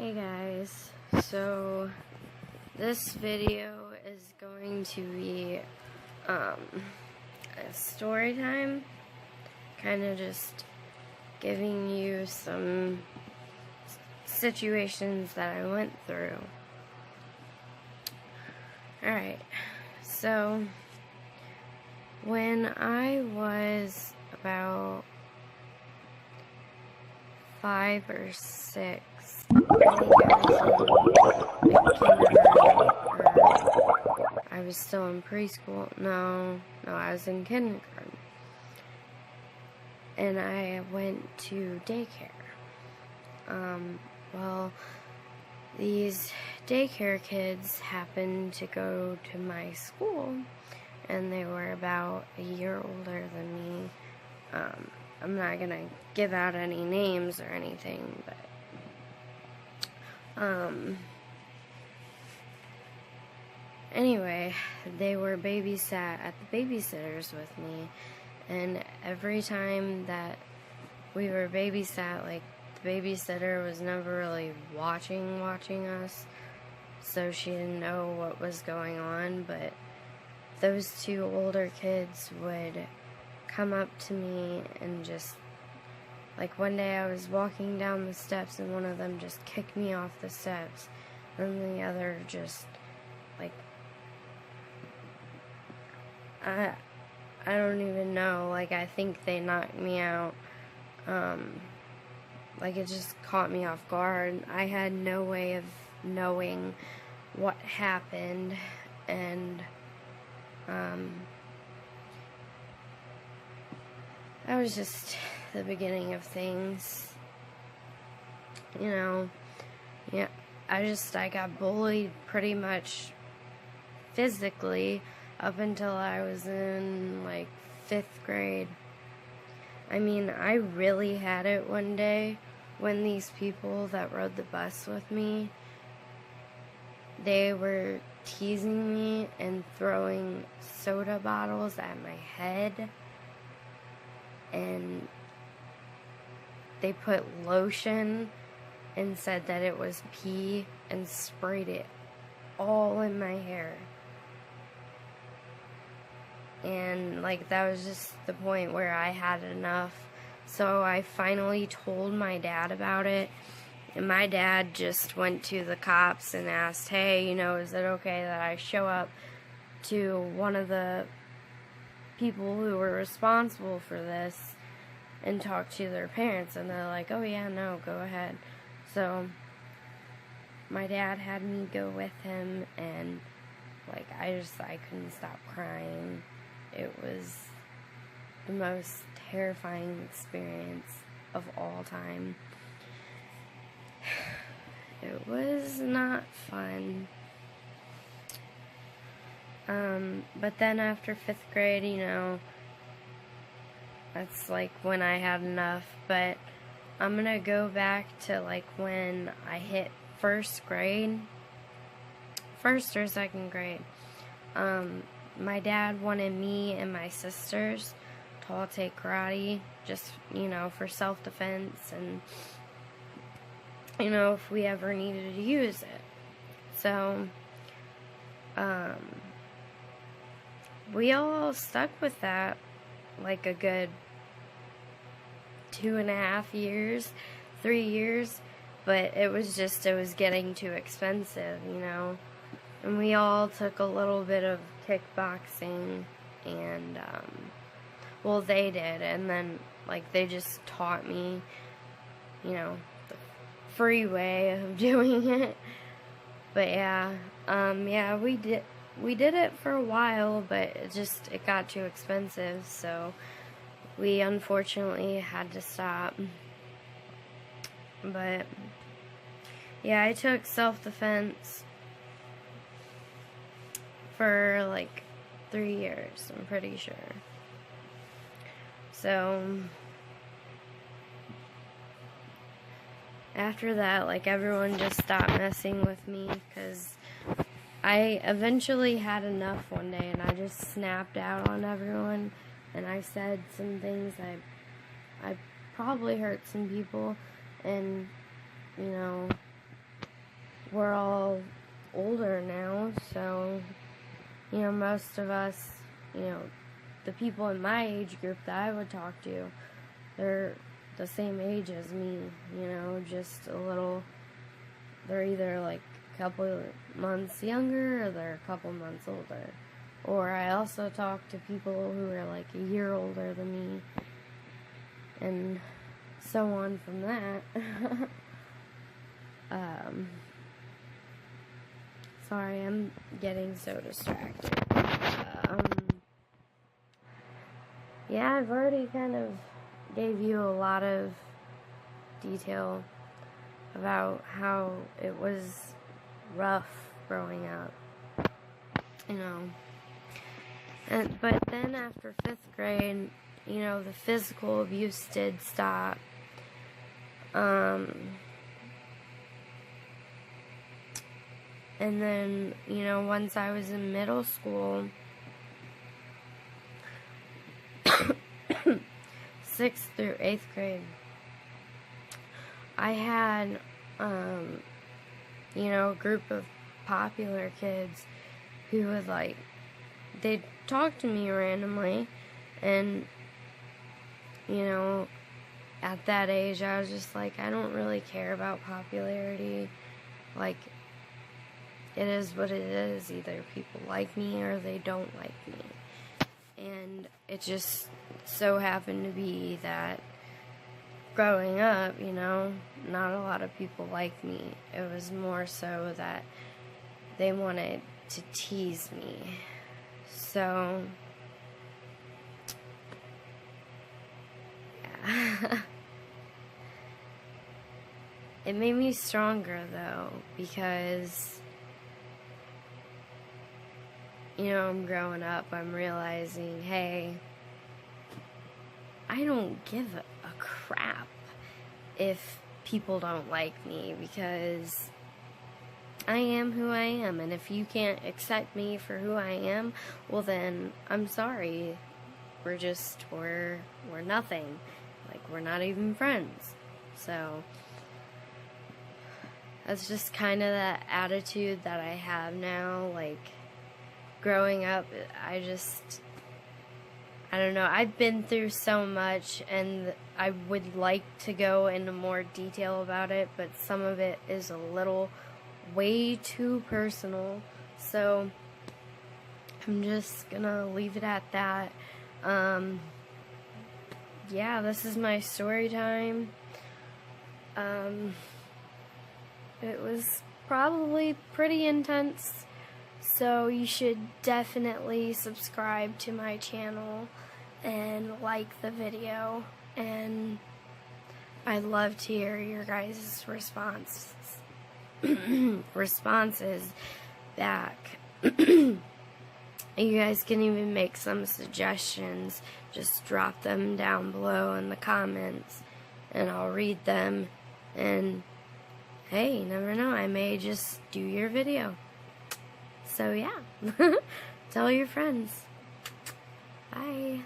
Hey guys, so this video is going to be a story time, kind of just giving you some situations that I went through. Alright, so when I was about 5 or 6, I was still in preschool. No, I was in kindergarten. And I went to daycare. Well, these daycare kids happened to go to my school, and they were about a year older than me. I'm not gonna give out any names or anything, but anyway, they were babysat at the babysitters with me, and every time that we were babysat, like, the babysitter was never really watching us, so she didn't know what was going on, but those two older kids would come up to me and just, like, one day I was walking down the steps and one of them just kicked me off the steps, and the other just, like, I don't even know, like, I think they knocked me out. Like, it just caught me off guard. I had no way of knowing what happened, and that was just the beginning of things, you know. Yeah, I got bullied pretty much physically up until I was in, like, 5th grade. I mean, I really had it one day when these people that rode the bus with me, they were teasing me and throwing soda bottles at my head, and they put lotion and said that it was pee and sprayed it all in my hair. And, like, that was just the point where I had enough. So I finally told my dad about it, and my dad just went to the cops and asked, hey, you know, is it okay that I show up to one of the people who were responsible for this and talk to their parents? And they're like, oh yeah, no, go ahead. So my dad had me go with him, and, like, I couldn't stop crying. It was the most terrifying experience of all time. It was not fun. But then after 5th grade, you know, that's, like, when I had enough. But I'm gonna go back to, like, when I hit 1st grade. 1st or 2nd grade. My dad wanted me and my sisters to all take karate, just, you know, for self-defense, and, you know, if we ever needed to use it. So, we all stuck with that, like, a good 2.5 years, 3 years, but it was getting too expensive, you know. And we all took a little bit of kickboxing, and, well, they did, and then, like, they just taught me, you know, the free way of doing it. But yeah, yeah, we did it for a while, but it got too expensive, so we unfortunately had to stop. But yeah, I took self-defense for, like, 3 years, I'm pretty sure. So after that, like, everyone just stopped messing with me, because I eventually had enough one day, and I just snapped out on everyone, and I said some things I probably hurt some people, and, you know, we're all older now, so, most of us, the people in my age group that I would talk to, they're the same age as me, just a little, they're either like a couple months younger or they're a couple months older. Or I also talk to people who are like a year older than me, and so on from that. Sorry, I'm getting so distracted. Yeah, I've already kind of gave you a lot of detail about how it was rough growing up, But then after 5th grade, the physical abuse did stop. And then, once I was in middle school, 6th through 8th grade, I had, a group of popular kids who would, they'd talk to me randomly, and, at that age, I was just like, I don't really care about popularity. It is what it is. Either people like me or they don't like me. And it just so happened to be that growing up, not a lot of people liked me. It was more so that they wanted to tease me. So, yeah. It made me stronger, though, because, I'm growing up, I'm realizing, hey, I don't give a crap if people don't like me, because I am who I am, and if you can't accept me for who I am, well then, I'm sorry. We're nothing. We're not even friends. So, that's just kind of that attitude that I have now. Growing up, I don't know, I've been through so much, and I would like to go into more detail about it, but some of it is a little way too personal, so I'm just gonna leave it at that. Yeah, this is my story time. It was probably pretty intense, so you should definitely subscribe to my channel and like the video, and I'd love to hear your guys' responses back. You guys can even make some suggestions. Just drop them down below in the comments, and I'll read them, and hey, you never know, I may just do your video. So yeah, tell your friends. Bye.